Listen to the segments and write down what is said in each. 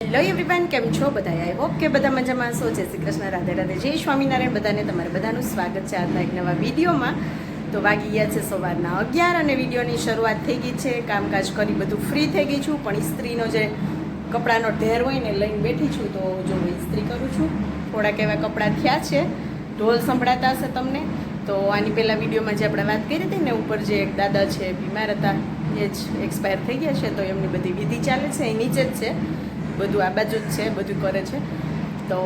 Hello everyone, કેમ છો બધા? આઈ હોપ કે બધા મજામાં હશો. જય શ્રી કૃષ્ણ, રાધે રાધે, જય સ્વામિનારાયણ. બધાને તમારે બધાનું સ્વાગત છે આજના એક નવા વિડીયોમાં. તો વાગી ગયા છે સવારના 11 અને વિડીયોની શરૂઆત થઈ ગઈ છે. કામકાજ કરી બધું ફ્રી થઈ ગઈ છું, પણ ઇસ્ત્રીનો જે કપડાનો ઢેર હોય ને લઈને બેઠી છું. તો જો ઇસ્ત્રી કરું છું. થોડાક એવા કપડાં થયા છે, ઢોલ સંભળાતા હશે તમને. તો આની પહેલાં વિડીયોમાં જે આપણે વાત કરી હતી ને, ઉપર જે એક દાદા છે બીમાર હતા, એ જ એક્સપાયર થઈ ગયા છે. તો એમની બધી વિધિ ચાલે છે, એ નીચે જ છે, બધું આ બાજુ જ છે, બધું કરે છે. તો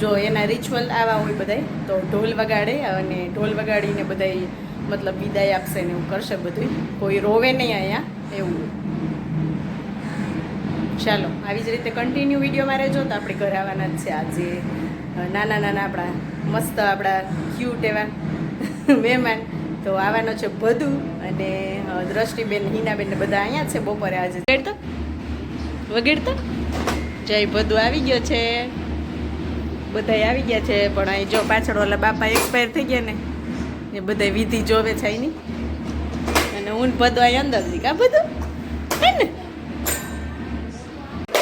જો એના રિચ્યુઅલ આવા હોય બધાય, તો ઢોલ વગાડે અને ઢોલ વગાડીને બધાય મતલબ વિદાય આપશે ને એવું કરશે બધું. કોઈ રોવે નહીં અહીંયા, એવું. ચાલો આવી જ રીતે કન્ટિન્યુ વિડીયોમાં રહેજો. તો આપણે ઘરે આવવાના જ છે આજે નાના નાના આપણા મસ્ત આપણા ક્યુટ એવા મહેમાન. તો આવવાનો છે બધું, અને દ્રષ્ટિબેન, હિનાબેન ને બધા અહીંયા છે. બપોરે આજે વગેડતા જય બધું આવી ગયો છે, બધા આવી ગયા છે. પણ અહીં જો પાછળ ઓલા બાપા એક્સપાયર થઈ ગયા ને, એ બધા વિધિ જોવે છે અહીંની. અને ઊન બધું અહીં અંદર થી કા બધું હે ને.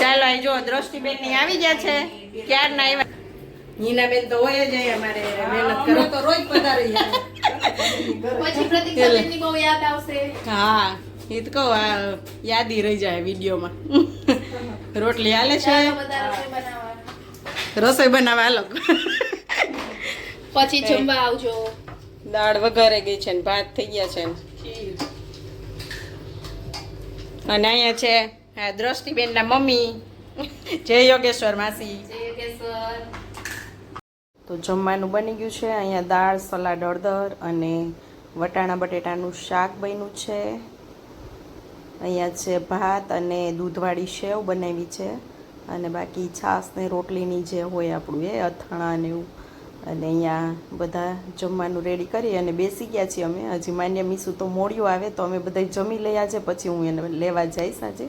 ચાલો અહીં જો દ્રષ્ટિબેન ની આવી ગયા છે, ક્યાર ના આવ્યા. હિનાબેન તો હોય જ અમારે મહેનત કરો તો રોજ પધારી પછી પ્રતિક્ષાબેન ની બહુ યાદ આવશે. હા, એ તો કહું, આ યાદી રહી જાય વિડીયોમાં. રોટલી હાલે છે, રસોઈ બનાવવા હાલો. પછી જમવા આવજો. દાળ વઘારે ગઈ છે ને ભાત થઈ ગયા છે. અને અહીંયા છે આ દ્રષ્ટિબેન ના મમ્મી, જય યોગેશ્વર માસી. તો જમવાનું બની ગયું છે. અહીંયા દાળ, સલાડ, હળદર અને વટાણા બટેટાનું શાક બન્યું છે. અહીંયા છે ભાત અને દૂધવાળી સેવ બનાવી છે. અને બાકી છાશ ને રોટલીની જે હોય આપણું એ અથાણા ને એવું. અને અહીંયા બધા જમવાનું રેડી કરી અને બેસી ગયા છીએ અમે. હજી માન્ય મીસું તો મોડ્યું આવે, તો અમે બધા જમી લઈએ છે, પછી હું એને લેવા જઈશ આજે.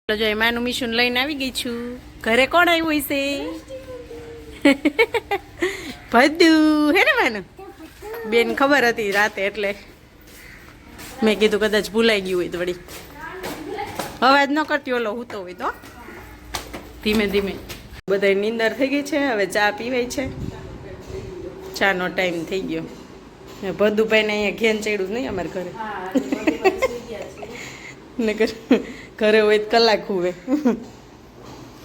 જો એમાંનું મીસું લઈને આવી ગઈ છું. ઘરે કોણ આવ્યું છે? ભદ્દુ હે ને માનું બેન, ખબર હતી રાતે એટલે મેં કીધું કદાચ ભૂલાઈ ગયું હોય તો વળી અવાજ ન કરતી, ઓલો હું તો હોય તો ધીમે ધીમે. બધા નીંદર થઈ ગઈ છે, હવે ચા પીવાય છે. ચાનો ટાઈમ થઈ ગયો. ભદ્દુભાઈને અહીંયા ઘેન ચડ્યું નહીં અમારે ઘરે, ને ઘરે હોય તો કલાક હુવે.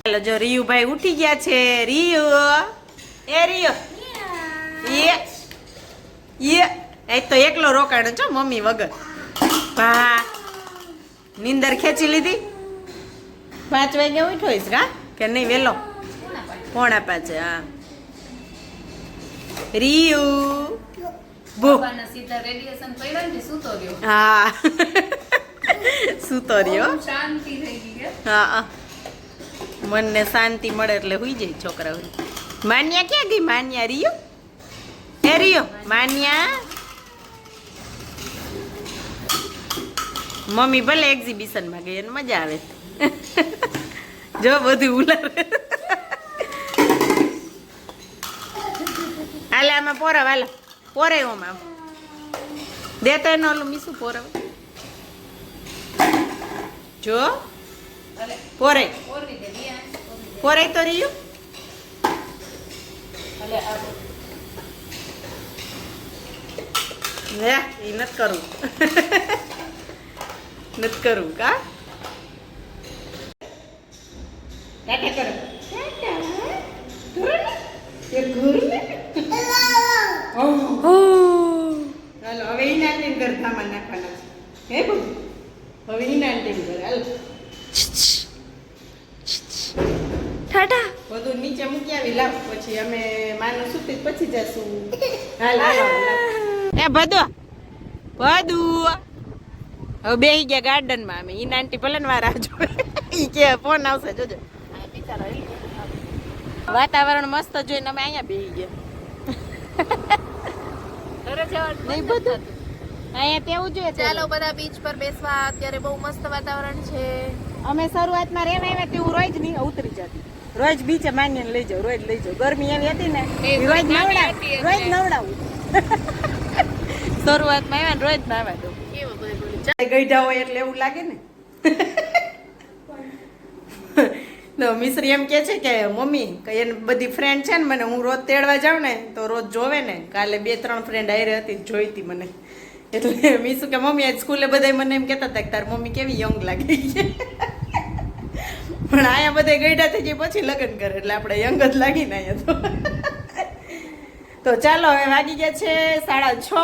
ચાલો જો રિયુભાઈ ઉઠી ગયા છે. રિયુ, એ રિયુ, એ તો એકલો રોકાણો છો મમ્મી વગર. ભા નીંદર ખેંચી લીધી. 5 વાગે ઉઠોઈશ કા કે નહીં? વેલો 4:45. હા રિયુ હા સૂતો રહ્યો. હા, મનને શાંતિ મળે એટલે હુઈ જાય છોકરાઓ. માન્યા ક્યાં ગઈ? માન્યા રિયો, એ રિયો માન્યા. મમ્મી ભલે એક્ઝિબિશનમાં ગઈ અને મજા આવે. જો બધું ઉલારે. હાલે આમાં પોરાવ, હાલો પોરે ઓમાં દેતો એનો ઓલું મીસું પોરાવ. જો પોરે પોરે તો રહ્યું. એ નથી કરવું, નથી કરવું કા. હાલો હવે ઈના આંટીને ઘર ધામા નાખવાના છે. હે બધું હવે ઈના આંટીને ઘર હાલો. ટાટા બધું નીચે મૂકી આવી લાવ, પછી અમે માનું સુતી પછી જશું. હાલ હાલો એ ભદુ ભદુ હવે બેહી ગયા ગાર્ડનમાં. અમે ઈના આંટી ભલે ને વાર આવજો, ઈ કે ફોન આવશે જોજો. વાતાવરણ મસ્ત જોઈને અમે અહીંયા બેહી ગયા. નહીં બધું અહીંયા તેવું જોઈએ. ચાલો બધા બીચ પર બેસવા. અત્યારે બહુ મસ્ત વાતાવરણ છે. અમે શરૂઆતમાં રહેવા આવ્યા તેવું રોજ નહીં ઉતરી જતી. રોજ બીચે માન્યને લઈ જાઉં, રોજ લઈ જાઉં. ગરમી એવી હતી ને, રોજ નવડાવું. શરૂઆતમાં આવ્યા ને રોજ નાવા દઉં. ગઈઢા હોય એટલે એવું લાગે ને. તો મિશ્રી એમ કે છે કે મમ્મી કે એને બધી ફ્રેન્ડ છે ને મને હું રોજ તેડવા જાઉં ને તો રોજ જોવે ને કાલે 2-3 ફ્રેન્ડ આયરે હતી જોઈતી મને એટલે મીસુ કે મમ્મી આજ સ્કૂલે બધા મને એમ કહેતા હતા કે તાર મમ્મી કેવી યંગ લાગે છે પણ આયા બધા ગઈડા થઈ ગયા પછી લગ્ન કરે એટલે આપણે યંગ જ લાગીને આયા તો ચાલો હવે વાગી ગયા છે 6:30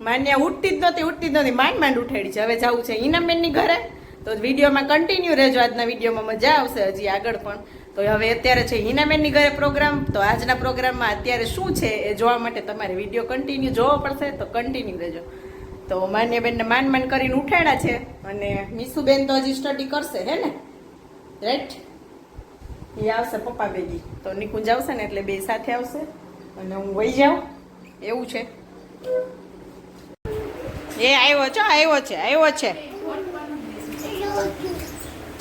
માન્યા ઉઠતી જ નહોતી માંડ ઉઠાડી છે હવે જવું છે ઈનાબેનની ઘરે તો વિડીયોમાં કન્ટિન્યુ રહેજો આજના વિડીયોમાં મજા આવશે હજી આગળ પણ તો હવે અત્યારે છે હિનાબેનની ઘરે પ્રોગ્રામ તો આજના પ્રોગ્રામમાં અત્યારે શું છે એ જોવા માટે તમારે વિડીયો કન્ટિન્યુ જોવો પડશે તો કન્ટિન્યુ રહેજો તો માન્યાબેનને માંડ કરીને ઉઠાડ્યા છે અને મીસુબેન તો હજી સ્ટડી કરશે હે ને રાઈટ એ આવશે પપ્પા ભેગી તો નિકુંજ આવશે ને એટલે બે સાથે આવશે અને હું વહી જાઉં એવું છે એ આવ્યો છે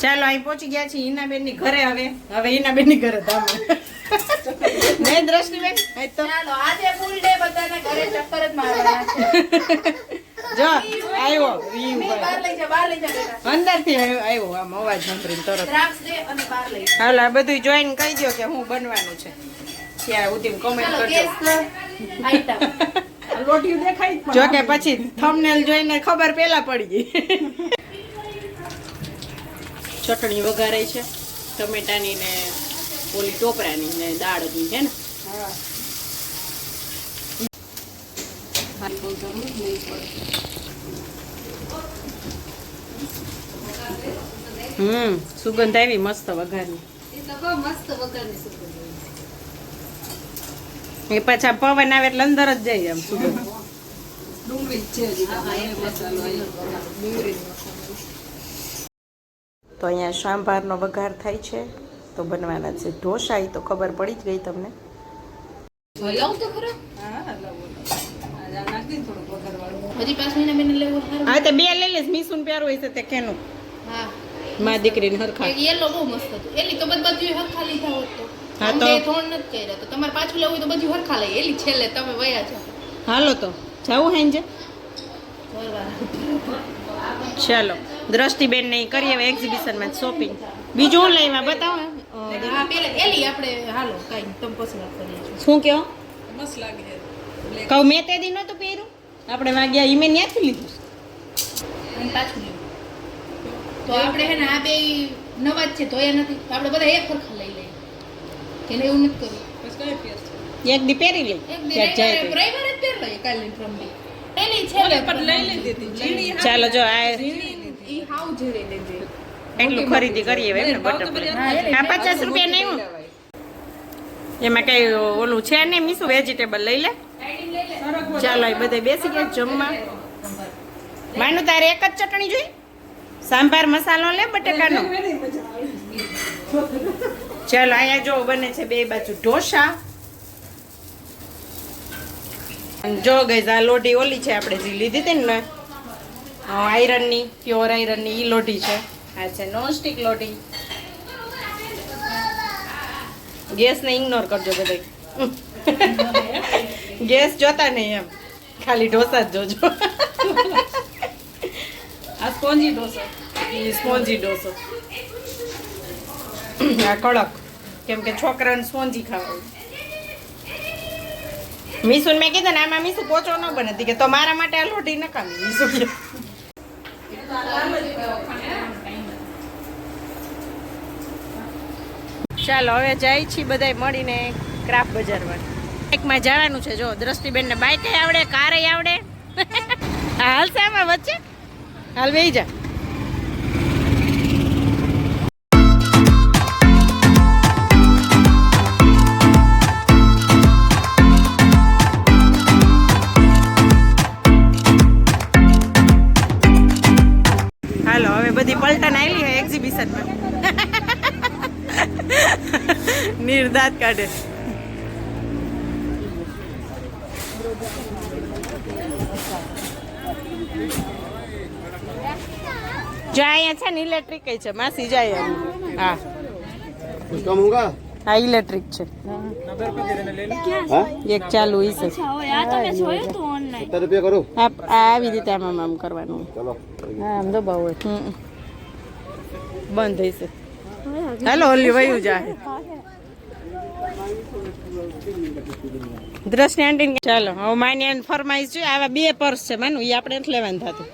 ચાલો અહીં પહોંચી ગયા છીએ હિનાબેનની ઘરે હવે હિનાબેનની ઘરે ધામ ને દ્રષ્ટિબેન તો ચાલો આજે ફૂલ ડે બધાને ઘરે ચક્કર જ મારવાના છે જો આવ્યો બહાર લઈ જા બેટા અંદરથી આવ્યો આમ અવાજ સાંભળીને તરત દ્રાક્ષ દે અને બહાર લઈ જા હાલ આ બધું જોઈને કહી દો કે હું બનવાનું છે ત્યાં સુધી કોમેન્ટ ચાલો કરજો ગેસ આઈટમ રોટિયું દેખાય જો કે પછી થંબનેલ જોઈને ખબર પેલા પડી ગઈ ચટણી વઘારાઈ છે ટમેટાની ને ઓલી ટોપરાની ને દાળની છે ને સુગંધ આવી મસ્ત વઘારની એ પાછા પવન આવે એટલે અંદર જ જાય આમ સુગંધ તો અહીંયા સાંભારનો વઘાર થાય છે તો બનવાના છે ઢોસા તો ખબર પડી જ ગઈ તમને હલાવ તો ખરો હજી પાછું એને મને લેવું હારું હા તે બે લઈ લેસ મીસુન પ્યારું હોય છે તે કેનું હા માં દીકરીને હરખા એક યેલો બહુ મસ્ત હતું એલી તો બધું હરખા લીધા હોત તો હા તો થોડ નથી કર્યા તો તમારે પાછું લેવું હોય તો બધું હરખા લઈ એલી છેલ્લે તમે વયા છો હાલો તો જાવું હેંજે ચાલો દ્રષ્ટિબેન ને કરીએ હવે એક્ઝિબિશનમાં શોપિંગ બીજું હું લઈવા બતાવો હા પેલા એલી આપણે હાલો કાઈ તમે પસંદ કરીએ છો શું કહો મસ્ત લાગે કહું મેં તે દી નહોતું પહેર્યું આપણે વાગ્યા ઈ મેં ત્યાંથી લીધું અને પાછું લેવું તો આપણે હે ને આ બે નવા જ છે ધોયા નથી તો આપણે બધા એક હરખા લઈ લઈએ એને એવું નથી કરવું એક દી પહેરી લે એક ક્યાંક જાય તો. રવિવારે જ પહેર લઈએ કાલની ફ્રમની એની છે લઈ લીધી ચાલો જો આ ઈ હાવ ઝીણી લીધી એટલું ખરીદી કરીએ હવે ને બટર આ 50 રૂપિયા નહીં હું એમાં કઈ ઓલું છે ને મીસું વેજીટેબલ લઈ લે ચાલો એ બધે બેસી ગયા જમવા માનું તારે એક જ ચટણી જોઈ સાંભાર મસાલો લે બટેકાનો ચાલો અહીંયા જો બને છે બે બાજુ ઢોસા જો ગઈ આ લોઢી ઓલી છે આપણે જે લીધી હતી ને આયરનની પ્યોર આયરનની ઈ લોઢી છે આ છે નોનસ્ટિક લોઢી ગેસને ઇગ્નોર કરજો બધા ગેસ જોતા નહીં એમ ખાલી ઢોસા જ જોજો આ સ્પોન્જી ઢોસો આ કડક કેમ કે છોકરાને સ્પોન્જી ખાવા મીસુને મેં કીધું ને આમાં મીસુ પોચો ન બને કે તો મારા માટે આ લોઢી નકામી મીસુ કે ચાલો હવે જાય છીએ બધાય મળીને ક્રાફ્ટ બજારમાં બાઇકમાં જવાનું છે જો દ્રષ્ટિબેનને બાઇક આવડે કાર આવડે હાલશે આમાં વચ્ચે હાલ બેહી જા હાલો હવે બધી પલટન આવી હોય એક્ઝિબિશનમાં નિર્દાત કાઢે જો અહીંયા છે ને ઇલેક્ટ્રિક છે માસી જાય હા कम होगा હા ઇલેક્ટ્રિક છે એક ચાલુ ઈ છે 70 रुपया करो આ આવી રીતે આમ આમ કરવાનું चलो હા આમ દબાવો બંધ થઈ છે હાલો ઓલી વયું જાય દ્રષ્ટિ આંટી ચાલો હવે માની ફરમાઈશ છે આવા 2 પર્સ છે માનું એ આપણે નથી લેવાનું થતું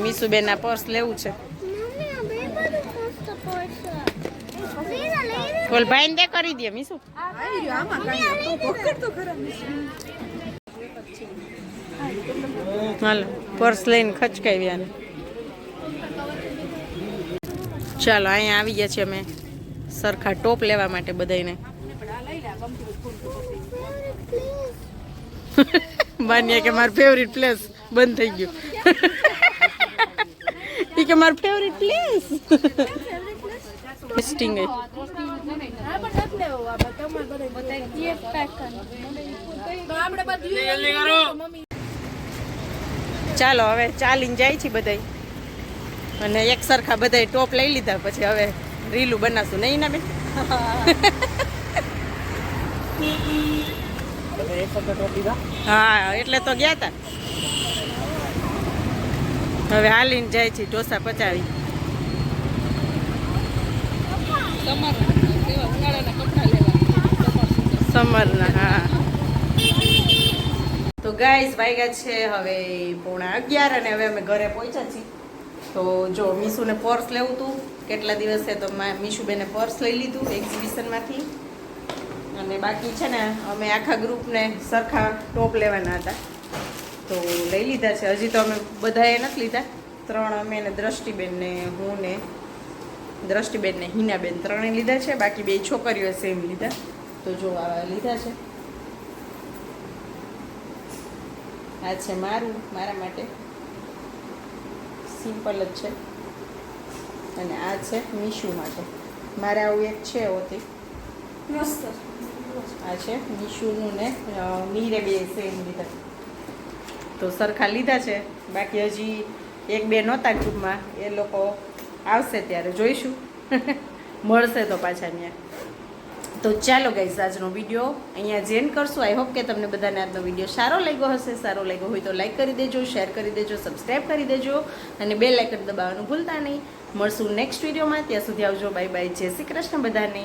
મીસુબેન ના પર્સ લેવું છે બોલ ભાઈ ને કરી દે મીસુ હાલો પર્સ લઈને ખચકાવ્યા ચાલો અહીંયા આવી ગયા છીએ અમે સરખા ટોપ લેવા માટે બધાને માનીએ કે મારું ફેવરિટ પ્લેસ બંધ થઈ ગયું એ કે મારું ફેવરિટ પ્લેસ ટેસ્ટિંગ ચાલો હવે ચાલીને જાય છે બધા અને એક સરખા બધા ટોપ લઈ લીધા પછી હવે રીલું બનાવશું નહીં ના બેન હા એટલે તો ગયા તા હવે હાલીને જાય છે ઢોસા પચાવી સમરના હા તો ગાઈસ વાગ્યા છે હવે 11:30 અને હવે અમે ઘરે પહોંચ્યા છીએ તો જો મીશુને પર્સ લેવું હતું કેટલા દિવસે તો મીશુબેને પર્સ લઈ લીધું એક્ઝિબિશનમાંથી અને બાકી છે ને અમે આખા ગ્રુપને સરખા ટોપ લેવાના હતા તો લઈ લીધા છે હજી તો અમે બધાએ નથી લીધા 3 અમે ને દ્રષ્ટિબેન ને હું ને દ્રષ્ટિબેન ને હિનાબેન 3 લીધા છે બાકી 2 છોકરીઓ સેમ લીધા તો જો આવા લીધા છે આ છે મારા માટે સિમ્પલ જ છે અને આ છે મીશુ માટે મારે આવું એક છે હોતી મસ્ત આ છે મીશુનું ને મીરે 2 સેમ લીધા તો સરખા લીધા છે બાકી હજી 1-2 નહોતા ગ્રુપમાં એ લોકો આવશે ત્યારે જોઈશું મળશે તો પાછા ત્યાં તો ચાલો ગાઈઝ આજનો વિડીયો અહીંયા જેન કરશું આઈ હોપ કે તમને બધાને આજનો વિડીયો સારો લાગ્યો હશે સારો લાગ્યો હોય તો લાઈક કરી દેજો શેર કરી દેજો સબસ્ક્રાઈબ કરી દેજો અને બેલ આઇકન દબાવવાનું ભૂલતા નહીં મળશું નેક્સ્ટ વિડીયોમાં ત્યાં સુધી આવજો બાય બાય જય શ્રી કૃષ્ણ બધાને